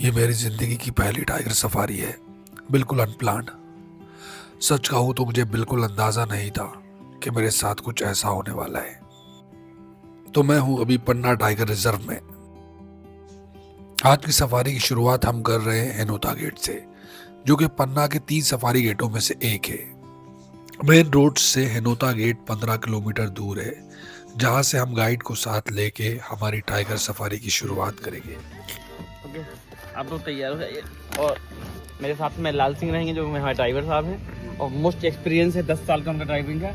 ये मेरी जिंदगी की पहली टाइगर सफारी है, बिल्कुल अनप्लान्ड। सच कहूँ तो मुझे बिल्कुल अंदाजा नहीं था कि मेरे साथ कुछ ऐसा होने वाला है। तो मैं हूँ अभी पन्ना टाइगर रिजर्व में। आज की सफारी की शुरुआत हम कर रहे हैं हेनोता गेट से, जो कि पन्ना के 3 सफारी गेटों में से एक है। मेन रोड से हेनोता गेट 15 किलोमीटर दूर है, जहाँ से हम गाइड को साथ लेके हमारी टाइगर सफारी की शुरुआत करेंगे। ओके, आप लोग तैयार हो जाइए। और मेरे साथ में लाल सिंह रहेंगे, जो हमारे ड्राइवर साहब हैं और मोस्ट एक्सपीरियंस है, 10 साल का उनका ड्राइविंग है।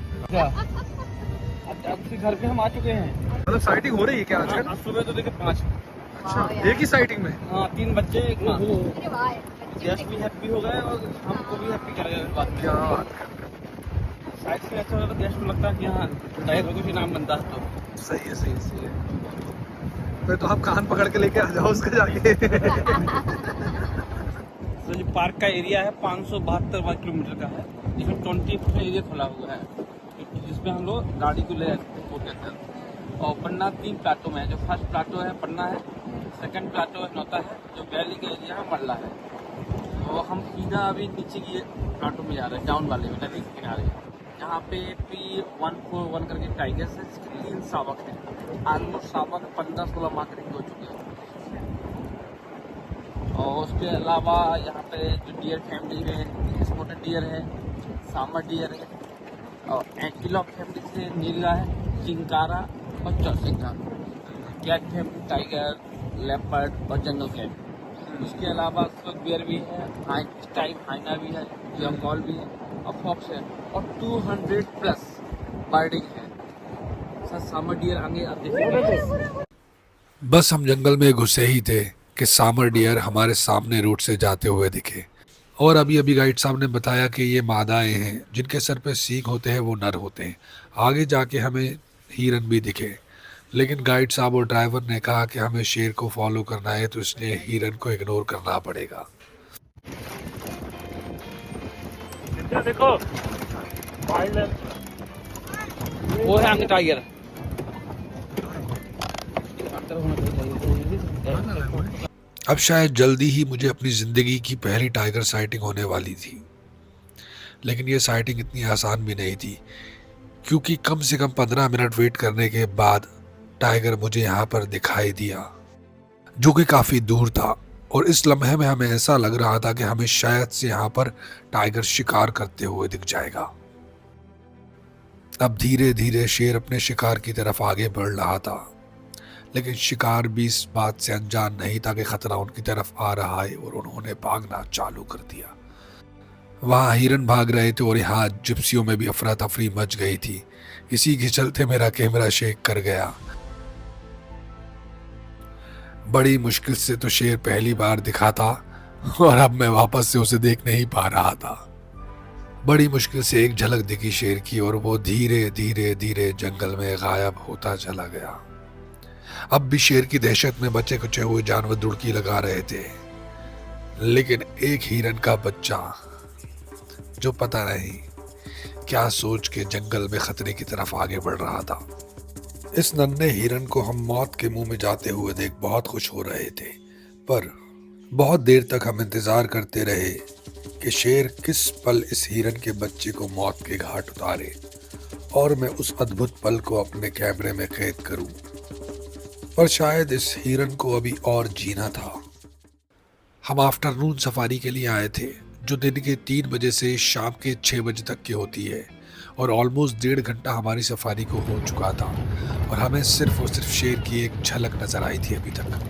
आपके घर पे हम आ चुके हैं। मतलब साइटिंग हो रही है क्या आजकल? आज सुबह तो देखिए 5। अच्छा, एक ही साइटिंग में? हाँ, 3 बच्चे एक माँ। गेस्ट भी हैप्पी हो गए और हमको भी हैप्पी कर गए बाद में। क्या बात कर? साइड से अच्छा होता तो गेस्ट को लगता है कि हाँ टाइगर को कुछ इनाम बनता है। तो सही है, सही है, सही है। फिर तो आप कान पकड़ के लेके आ जाओ उसका जाके। तो जो पार्क का एरिया है 572 किलोमीटर का है, जिसमें 20 फुट एरिया खुला हुआ है, जिसमें हम लोग गाड़ी को ले जाते हैं। और पन्ना 3 प्लाटो में है। जो फर्स्ट प्लाटो है पन्ना है, सेकंड प्लाटो है नौता है, जो वैली का एरिया है मरला है। तो हम सीधा अभी नीचे की प्लाटो में जा रहे हैं, डाउन वाले में, नदी के किनारे, जहाँ पे P141 करके टाइगर्स है, जिसके 3 शावक है। ऑलमोस्ट शावक 15-16 माह करीब हो चुके हैं। और उसके अलावा यहाँ पे जो डियर फैमिली है, स्पॉटेड डियर है, सामर डियर है, और एंटीलॉप फैमिली से नीलगा है, चिंकारा और चौसिंगा। कैट फैमिली टाइगर, लेपर्ड और जंगल कैट। उसके अलावा बियर भी है, टाइप हाइना भी है, जंगल भी है और फॉक्स है, और 200 प्लस बर्डिंग है। सर सामर डियर आगे आप देखिए। बस हम जंगल में घुसे ही थे कि सामर डियर हमारे सामने रूट से जाते हुए दिखे। और अभी अभी गाइड साहब ने बताया कि ये मादाएं हैं, जिनके सर पे सींग होते हैं वो नर होते हैं। आगे जाके हमें हिरन भी दिखे, लेकिन गाइड साहब और ड्राइवर ने कहा कि हमें शेर को फॉलो करना है, तो इसलिए हिरन को इग्नोर करना पड़ेगा। देखो वो है आगे टाइगर। अब शायद जल्दी ही मुझे अपनी ज़िंदगी की पहली टाइगर साइटिंग होने वाली थी, लेकिन ये साइटिंग इतनी आसान भी नहीं थी, क्योंकि कम से कम 15 मिनट वेट करने के बाद टाइगर मुझे यहाँ पर दिखाई दिया, जो कि काफ़ी दूर था। और इस लम्हे में हमें ऐसा लग रहा था कि हमें शायद से यहाँ पर टाइगर शिकार करते हुए दिख जाएगा। अब धीरे धीरे शेर अपने शिकार की तरफ आगे बढ़ रहा था, लेकिन शिकार भी इस बात से अनजान नहीं था कि खतरा उनकी तरफ आ रहा है, और उन्होंने भागना चालू कर दिया। वहां हिरन भाग रहे थे और यहाँ जिप्सियों में भी अफरा तफरी मच गई थी। इसी के चलते मेरा कैमरा शेक कर गया। बड़ी मुश्किल से तो शेर पहली बार दिखा था, और अब मैं वापस से उसे देख नहीं पा रहा था। बड़ी मुश्किल से एक झलक दिखी शेर की, और वो धीरे धीरे धीरे जंगल में गायब होता चला गया। अब भी शेर की दहशत में बचे कुचे हुए जानवर दुड़की लगा रहे थे, लेकिन एक हिरन का बच्चा, जो पता नहीं क्या सोच के जंगल में खतरे की तरफ आगे बढ़ रहा था। इस नन्हे हिरन को हम मौत के मुंह में जाते हुए देख बहुत खुश हो रहे थे, पर बहुत देर तक हम इंतजार करते रहे कि शेर किस पल इस हिरन के बच्चे को मौत के घाट उतारे, और मैं उस अद्भुत पल को अपने कैमरे में कैद करूं। पर शायद इस हिरन को अभी और जीना था। हम आफ्टरनून सफारी के लिए आए थे, जो दिन के 3 बजे से शाम के 6 बजे तक की होती है, और ऑलमोस्ट 1.5 घंटा हमारी सफारी को हो चुका था, और हमें सिर्फ और सिर्फ शेर की एक झलक नजर आई थी अभी तक।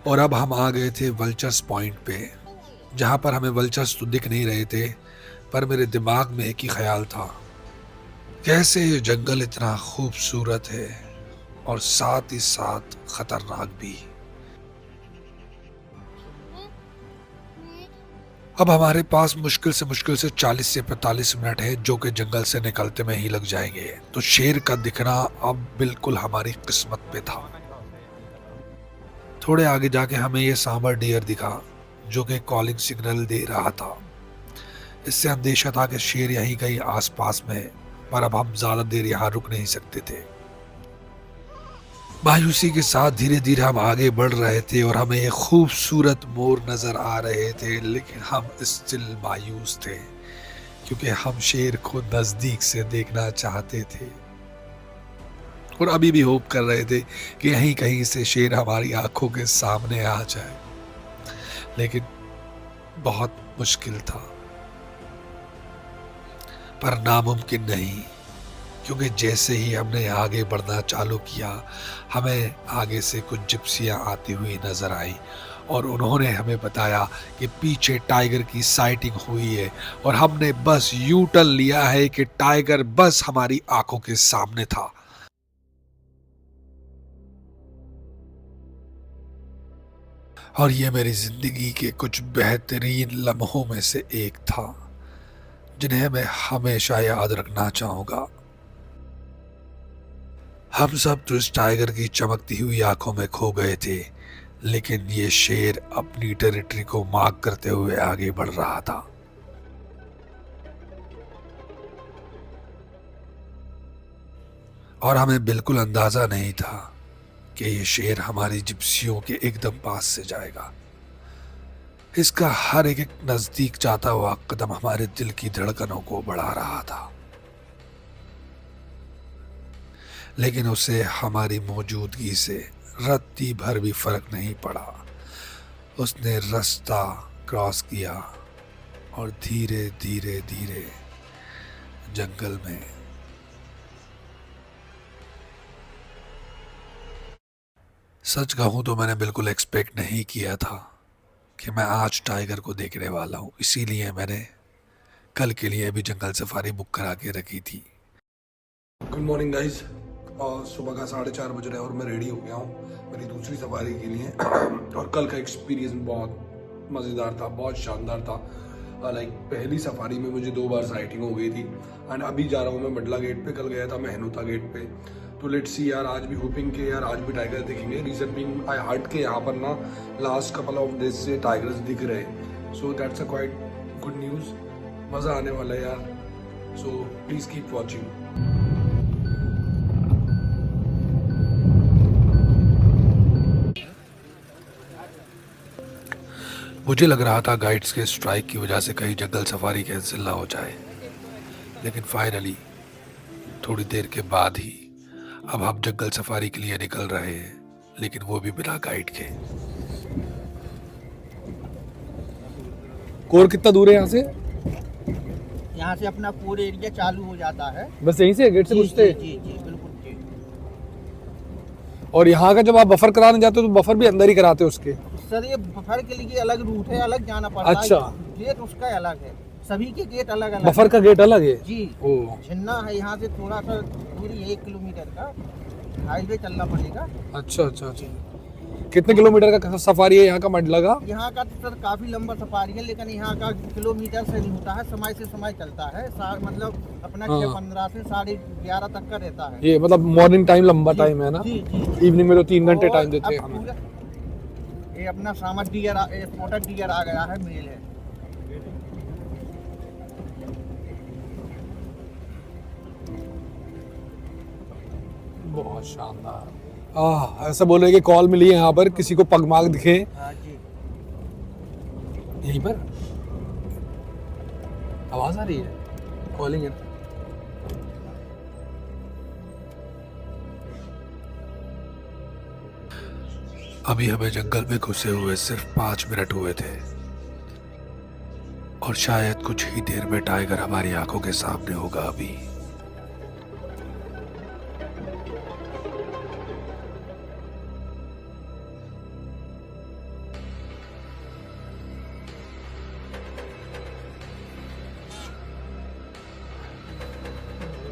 और अब हम आ गए थे वल्चर्स पॉइंट पे, जहां पर हमें वल्चर्स तो दिख नहीं रहे थे, पर मेरे दिमाग में एक ही ख्याल था, कैसे ये जंगल इतना खूबसूरत है और साथ ही साथ खतरनाक भी। अब हमारे पास मुश्किल से 40 से 45 मिनट है, जो कि जंगल से निकलते में ही लग जाएंगे। तो शेर का दिखना अब बिल्कुल हमारी किस्मत पे था। थोड़े आगे जाके हमें ये सांबर डियर दिखा, जो कि कॉलिंग सिग्नल दे रहा था। इससे अंदेशा था कि शेर यहीं कहीं आसपास में है, पर अब हम ज्यादा देर यहाँ रुक नहीं सकते थे। मायूसी के साथ धीरे धीरे हम आगे बढ़ रहे थे और हमें एक खूबसूरत मोर नजर आ रहे थे, लेकिन हम स्टिल मायूस थे क्योंकि हम शेर को नजदीक से देखना चाहते थे और अभी भी होप कर रहे थे कि यहीं कहीं से शेर हमारी आंखों के सामने आ जाए, लेकिन बहुत मुश्किल था, पर नामुमकिन नहीं, क्योंकि जैसे ही हमने आगे बढ़ना चालू किया हमें आगे से कुछ जिप्सियां आती हुई नजर आई और उन्होंने हमें बताया कि पीछे टाइगर की साइटिंग हुई है और हमने बस यू टर्न लिया है कि टाइगर बस हमारी आंखों के सामने था। और ये मेरी जिंदगी के कुछ बेहतरीन लम्हों में से एक था जिन्हें मैं हमेशा याद रखना चाहूंगा। हम सब तो इस टाइगर की चमकती हुई आंखों में खो गए थे, लेकिन ये शेर अपनी टेरिटरी को मार्क करते हुए आगे बढ़ रहा था। और हमें बिल्कुल अंदाजा नहीं था कि ये शेर हमारी जिप्सियों के एकदम पास से जाएगा। इसका हर एक नजदीक जाता हुआ कदम हमारे दिल की धड़कनों को बढ़ा रहा था, लेकिन उसे हमारी मौजूदगी से रत्ती भर भी फर्क नहीं पड़ा। उसने रास्ता क्रॉस किया और धीरे धीरे धीरे जंगल में सच कहूं तो मैंने बिल्कुल एक्सपेक्ट नहीं किया था कि मैं आज टाइगर को देखने वाला हूं, इसीलिए मैंने कल के लिए भी जंगल सफारी बुक करा के रखी थी। गुड मॉर्निंग गाइज, और सुबह का 4:30 बज रहा है और मैं रेडी हो गया हूँ मेरी दूसरी सफारी के लिए। और कल का एक्सपीरियंस बहुत मज़ेदार था, बहुत शानदार था। लाइक पहली सफारी में मुझे 2 बार साइटिंग हो गई थी एंड अभी जा रहा हूँ मैं मंडला गेट पे, कल गया था मैं हेनोता गेट पे। तो लेट्स सी यार, आज भी होपिंग के यार आज भी टाइगर दिखेंगे। रीजन बीइंग आई हर्ट के यहाँ पर ना लास्ट कपल ऑफ डेज से टाइगर्स दिख रहे हैं, so that's a quite good news. मज़ा आने वाला है यार, सो प्लीज़ कीप वॉचिंग। मुझे लग रहा था गाइड्स के स्ट्राइक की वजह से कहीं जंगल सफारी कैंसिल ना हो जाए, लेकिन फाइनली थोड़ी देर के बाद ही अब हम जंगल सफारी के लिए निकल रहे हैं, लेकिन वो भी बिना गाइड के। कोर कितना दूर है यहाँ से? यहाँ से अपना पूरे एरिया चालू हो जाता है। बस यहीं से गेट से घुसते? जी जी बिल्कुल जी। और यहाँ का जब आप बफर कराने जाते हो तो बफर भी अंदर ही कराते हो उसके? सर ये बफर के लिए अलग रूट है, अलग जाना पड़ता है। अच्छा, गेट उसका अलग है, सभी के गेट अलग अलग। बफर का गेट अलग है जी। झन्ना है यहाँ से थोड़ा सा दूरी 1 किलोमीटर का हाईवे चलना पड़ेगा। अच्छा अच्छा अच्छा। कितने किलोमीटर का सफारी है यहाँ का मंडला का? यहाँ का तो सर काफी लंबा सफारी है, लेकिन यहाँ का किलोमीटर से नहीं होता है, समय से समय चलता है। मतलब अपना 15 से 11:30 तक का रहता है। ये मतलब मॉर्निंग टाइम लंबा टाइम है ना? जी जी। इवनिंग में तो 3 घंटे टाइम देते हैं हमें। ये अपना सामर डियर स्पॉटेड डियर आ गया है, मेल है। बहुत शानदार। ऐसा बोल रहे कि कॉल मिली है यहाँ पर, किसी को पगमार्क दिखे हाँ जी। यहीं पर आवाज आ रही है, कॉलिंग है। अभी हमें जंगल में घुसे हुए सिर्फ 5 मिनट हुए थे और शायद कुछ ही देर में टाइगर हमारी आंखों के सामने होगा। अभी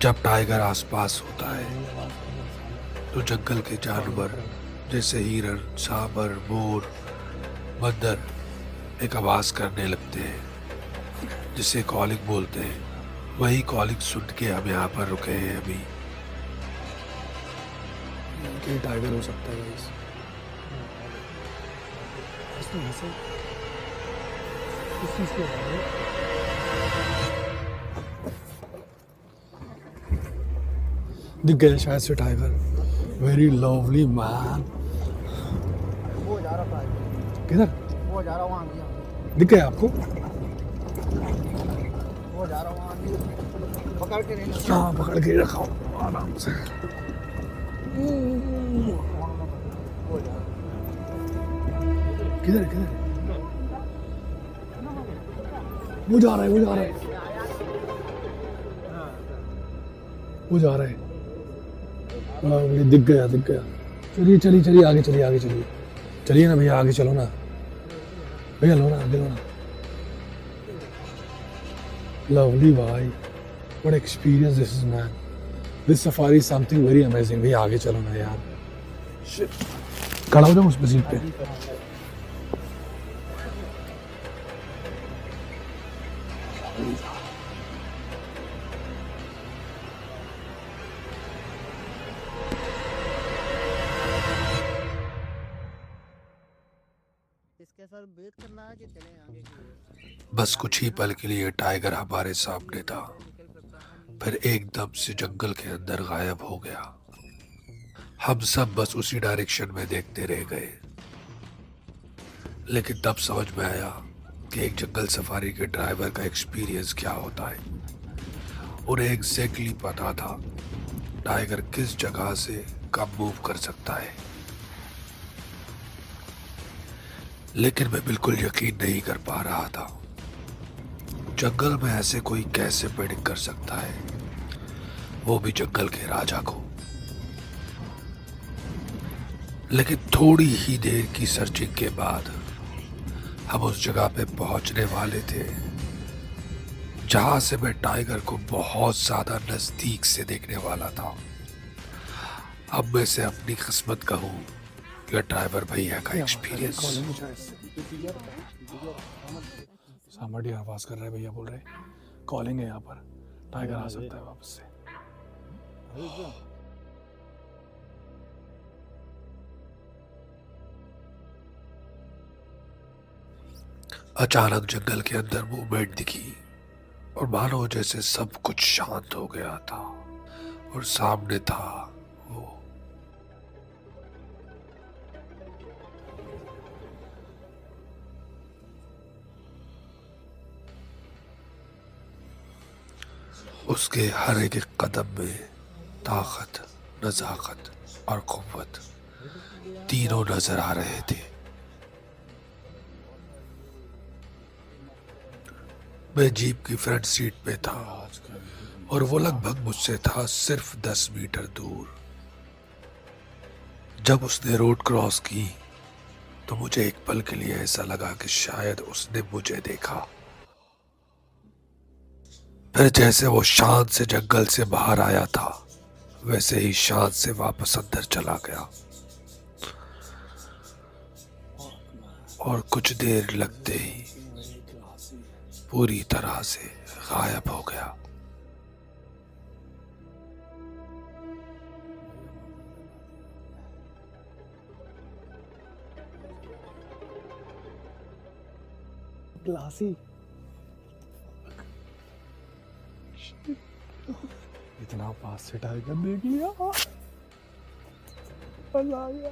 जब टाइगर आसपास होता है तो जंगल के जानवर जैसे हिरन, सांबर, मोर, बंदर एक आवाज करने लगते हैं जिसे कॉलिंग बोलते हैं। वही कॉलिंग सुन के हम यहाँ पर रुके हैं। अभी कहीं टाइगर हो सकता है गाइस। दिख गया शायद से टाइगर। Very lovely man. वो जा रहा था, किधर वो जा रहा वहाँ गया, दिख गया आपको? वो जा रहा वहाँ गया, पकड़ के नहीं लगा। हाँ पकड़ के रखा हूँ आराम से। वो जा रहा किधर किधर? वो जा रहा है, वो जा रहा है, वो जा रहा है। मुझे दिख गया, दिख गया। चलिए चलिए चलिए, आगे चलिए, आगे चलिए, चलिए ना भैया, आगे चलो ना भैया, लो ना, आगे लो ना। लवली भाई, what experience this is man, this safari is something very amazing. भैया आगे चलो ना यार, शिट। खड़ा हो जाओ उस पे, सीट पे। इसके सर वेट करना है कि चलें आगे की? बस कुछ ही पल के लिए टाइगर हमारे सामने था, फिर एकदम से जंगल के अंदर गायब हो गया। हम सब बस उसी डायरेक्शन में देखते रह गए, लेकिन तब समझ में आया कि एक जंगल सफारी के ड्राइवर का एक्सपीरियंस क्या होता है। उन्हें एग्जैक्टली पता था टाइगर किस जगह से कब मूव कर सकता है, लेकिन मैं बिल्कुल यकीन नहीं कर पा रहा था। जंगल में ऐसे कोई कैसे प्रेडिक्ट कर सकता है, वो भी जंगल के राजा को। लेकिन थोड़ी ही देर की सर्चिंग के बाद हम उस जगह पे पहुंचने वाले थे जहां से मैं टाइगर को बहुत ज्यादा नजदीक से देखने वाला था। अब मैं से अपनी किस्मत कहूं या ड्राइवर भैया का एक्सपीरियंस। सामने आवाज कर रहे भैया, बोल रहे कॉलिंग है यहाँ पर, टाइगर आ सकता है वापस से। अचानक जंगल के अंदर मूवमेंट दिखी और मानो जैसे सब कुछ शांत हो गया था और सामने था वो। उसके हर एक कदम में ताकत, नजाकत और कुव्वत तीनों नजर आ रहे थे। मैं जीप की फ्रंट सीट पे था और वो लगभग मुझसे था सिर्फ 10 मीटर दूर। जब उसने रोड क्रॉस की तो मुझे एक पल के लिए ऐसा लगा कि शायद उसने मुझे देखा। फिर जैसे वो शांत से जंगल से बाहर आया था, वैसे ही शांत से वापस अंदर चला गया और कुछ देर लगते ही पूरी तरह से गायब हो गया। ग्लासी, इतना पास से टाइगर देख लिया, मजा आ गया।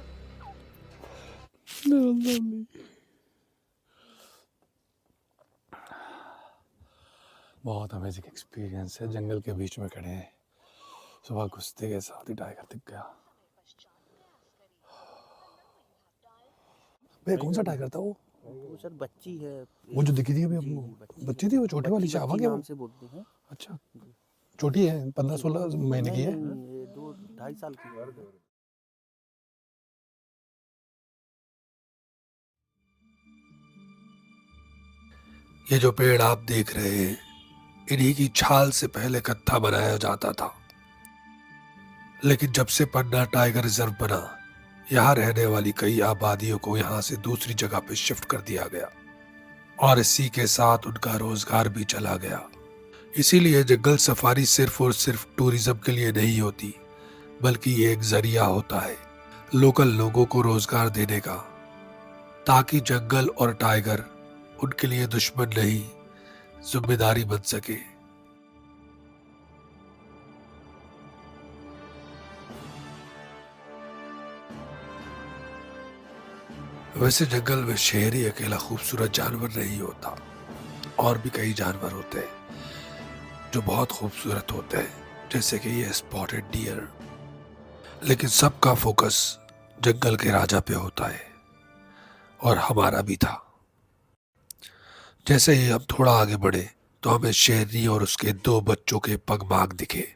बहुत अमेजिंग एक्सपीरियंस है। जंगल के बीच में खड़े हैं, सुबह घुसते के साथ ही टाइगर दिख गया। भैया कौन सा टाइगर था वो? वो सर बच्ची है, वो जो दिखी थी अभी हमको, बच्ची थी वो, छोटे वाली चावा क्या वो? नाम से बोलते हैं। अच्छा, छोटी है, 15-16 महीने की है। ये 2-2.5 साल की है। ये जो पेड़ आप देख रहे हैं, इन्हीं की छाल से पहले कत्था बनाया जाता था, लेकिन जब से पन्ना टाइगर रिजर्व बना, यहाँ रहने वाली कई आबादियों को यहाँ से दूसरी जगह पे शिफ्ट कर दिया गया और इसी के साथ उनका रोजगार भी चला गया। इसीलिए जंगल सफारी सिर्फ और सिर्फ टूरिज्म के लिए नहीं होती, बल्कि ये एक जरिया होता है लोकल लोगों को रोजगार देने का, ताकि जंगल और टाइगर उनके लिए दुश्मन नहीं, जिम्मेदारी बन सके। वैसे जंगल में शेर ही अकेला खूबसूरत जानवर नहीं होता, और भी कई जानवर होते हैं जो बहुत खूबसूरत होते हैं, जैसे कि ये स्पॉटेड डियर। लेकिन सबका फोकस जंगल के राजा पे होता है, और हमारा भी था। जैसे ही हम थोड़ा आगे बढ़े तो हमें शेरनी और उसके 2 बच्चों के पगमाग दिखे।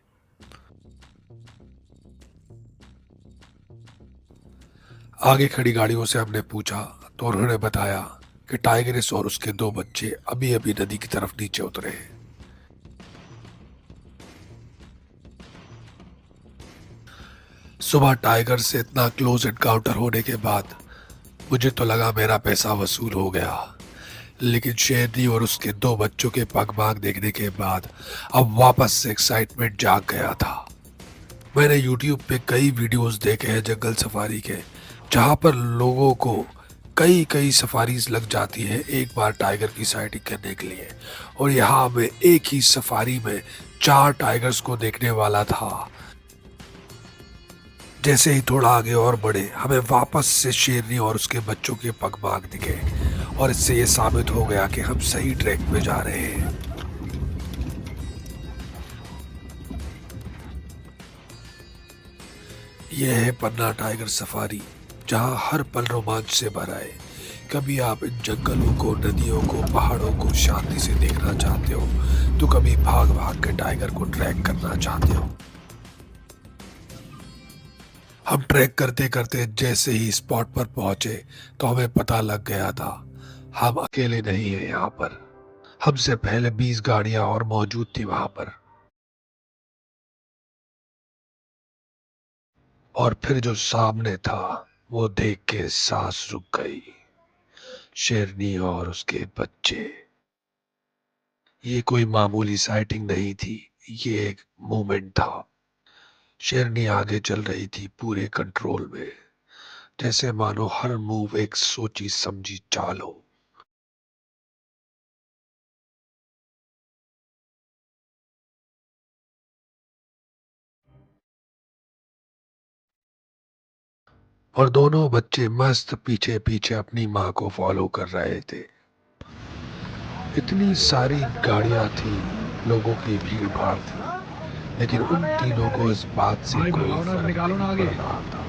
आगे खड़ी गाड़ियों से हमने पूछा तो उन्होंने बताया कि टाइगरिस और उसके 2 बच्चे अभी अभी नदी की तरफ नीचे उतरे हैं। सुबह टाइगर से इतना क्लोज एनकाउंटर होने के बाद मुझे तो लगा मेरा पैसा वसूल हो गया, लेकिन शेरनी और उसके 2 बच्चों के पगमाग देखने के बाद अब वापस से एक्साइटमेंट जाग गया था। मैंने YouTube पे कई वीडियोस देखे हैं जंगल सफारी के, जहाँ पर लोगों को कई सफारीज लग जाती है एक बार टाइगर की साइटिंग करने के लिए, और यहाँ मैं एक ही सफारी में 4 टाइगर्स को देखने वाला था। जैसे ही थोड़ा आगे और बढ़े हमें वापस से शेरनी और उसके बच्चों के पगमाग दिखे, और इससे ये साबित हो गया कि हम सही ट्रैक पे जा रहे हैं। यह है पन्ना टाइगर सफारी, जहां हर पल रोमांच से भरा है। कभी आप इन जंगलों को, नदियों को, पहाड़ों को शांति से देखना चाहते हो, तो कभी भाग भाग के टाइगर को ट्रैक करना चाहते हो। हम ट्रैक करते करते जैसे ही स्पॉट पर पहुंचे तो हमें पता लग गया था हम अकेले नहीं हैं यहाँ पर। हमसे पहले 20 गाड़ियां और मौजूद थी वहां पर। और फिर जो सामने था वो देख के सांस रुक गई। शेरनी और उसके बच्चे। ये कोई मामूली साइटिंग नहीं थी, ये एक मूवमेंट था। शेरनी आगे चल रही थी पूरे कंट्रोल में, जैसे मानो हर मूव एक सोची समझी चाल हो। और दोनों बच्चे मस्त पीछे पीछे अपनी माँ को फॉलो कर रहे थे। इतनी सारी गाड़ियां थी, लोगों की भीड़ भाड़ थी, लेकिन उन तीनों को इस बात से कोई फर्क नहीं पड़ रहा था।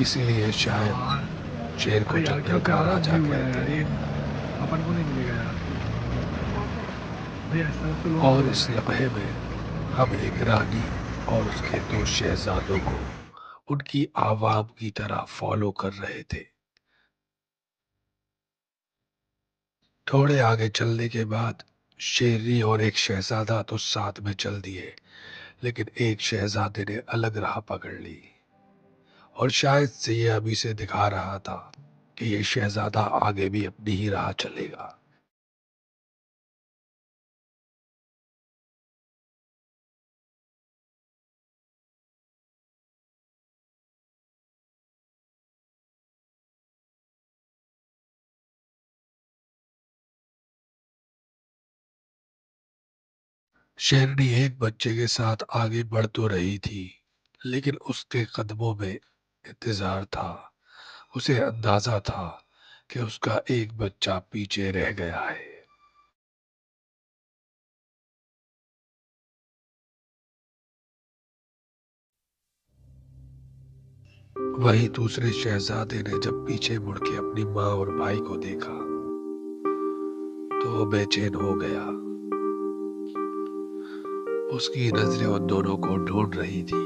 इसीलिए शायद शेर को जंगल का राजा कहते हैं। अपन को नहीं मिलेगा यार। और इस लम्हे में हम एक रानी और उसके 2 शहजादों को उनकी आवाम की तरह फॉलो कर रहे थे। थोड़े आगे चलने के बाद शेरनी और एक शहजादा तो साथ में चल दिए, लेकिन एक शहजादे ने अलग राह पकड़ ली, और शायद से ये अभी से दिखा रहा था कि ये शहजादा आगे भी अपनी ही राह चलेगा। शेरनी एक बच्चे के साथ आगे बढ़ तो रही थी, लेकिन उसके कदमों में इंतजार था। उसे अंदाजा था कि उसका एक बच्चा पीछे रह गया है। वहीं दूसरे शहजादे ने जब पीछे मुड़ के अपनी माँ और भाई को देखा तो वो बेचैन हो गया। उसकी नजरें उन दोनों को ढूंढ रही थी।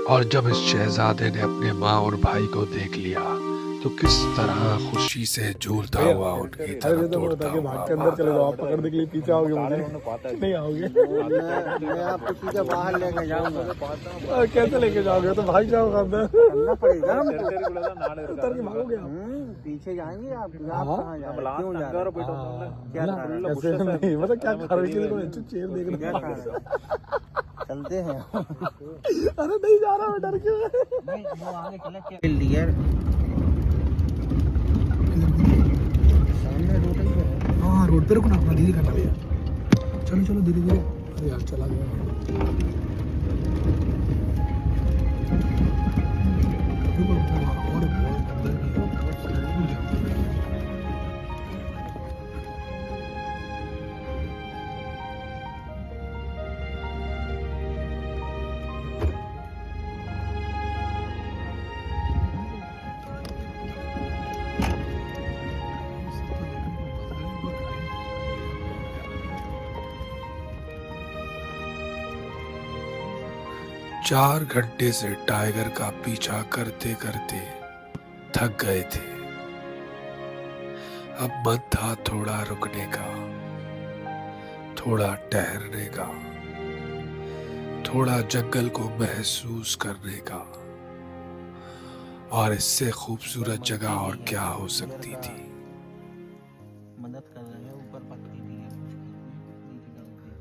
और जब इस शहजादे ने अपने माँ और भाई को देख लिया तो किस तरह खुशी से झूलता हुआ उनकी तरफ दौड़ता हुआ भाग के अंदर चले जाओ, आप पकड़ने के लिए पीछे आओगे मुझे नहीं आओगे। मैं आपको सीधा बाहर लेके जाऊंगा। कैसे लेके जाओगे? तो भाग जाओगे अंदर, करना पड़ेगा उतर के भागोगे। पीछे जाएंगे आप कहाँ जा रहे? क्यों जा रहे? क्या कैसे नहीं, मतलब क्या खा रही है? चेयर देख रहा चलते हैं। अरे नहीं जा रहा, मैं डर क्यों? नहीं वो आगे चले डियर सामने रोड ही है। तेरे को ना अपना धीरे करना भैया, चलो चलो धीरे धीरे। अरे यार चला गया। चार घंटे से टाइगर का पीछा करते करते थक गए थे। अब मन था थोड़ा रुकने का, थोड़ा ठहरने का, थोड़ा जंगल को महसूस करने का। और इससे खूबसूरत जगह और क्या हो सकती थी। मदद कर रहे हैं, ऊपर पत्ती भी है, नीचे डालते हैं।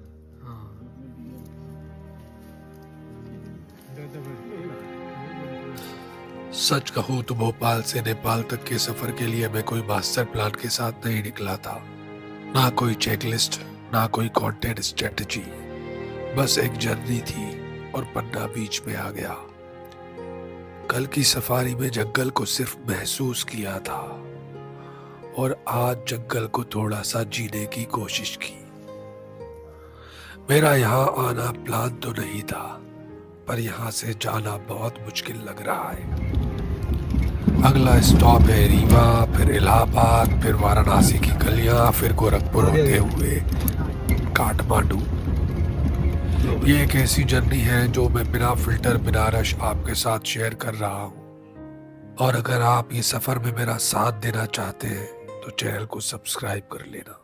सच कहूं तो भोपाल से नेपाल तक के सफर के लिए मैं कोई मास्टर प्लान के साथ नहीं निकला था। ना कोई चेकलिस्ट, ना कोई कंटेंट स्ट्रेटजी, बस एक जर्नी थी और पन्ना बीच में आ गया। कल की सफारी में जंगल को सिर्फ महसूस किया था और आज जंगल को थोड़ा सा जीने की कोशिश की। मेरा यहाँ आना प्लान तो नहीं था, पर यहाँ से जाना बहुत मुश्किल लग रहा है। अगला स्टॉप है रीवा, फिर इलाहाबाद, फिर वाराणसी की गलियां, फिर गोरखपुर होते हुए काठमांडू। ये एक ऐसी जर्नी है जो मैं बिना फिल्टर, बिना रश आपके साथ शेयर कर रहा हूँ। और अगर आप ये सफर में मेरा साथ देना चाहते हैं तो चैनल को सब्सक्राइब कर लेना।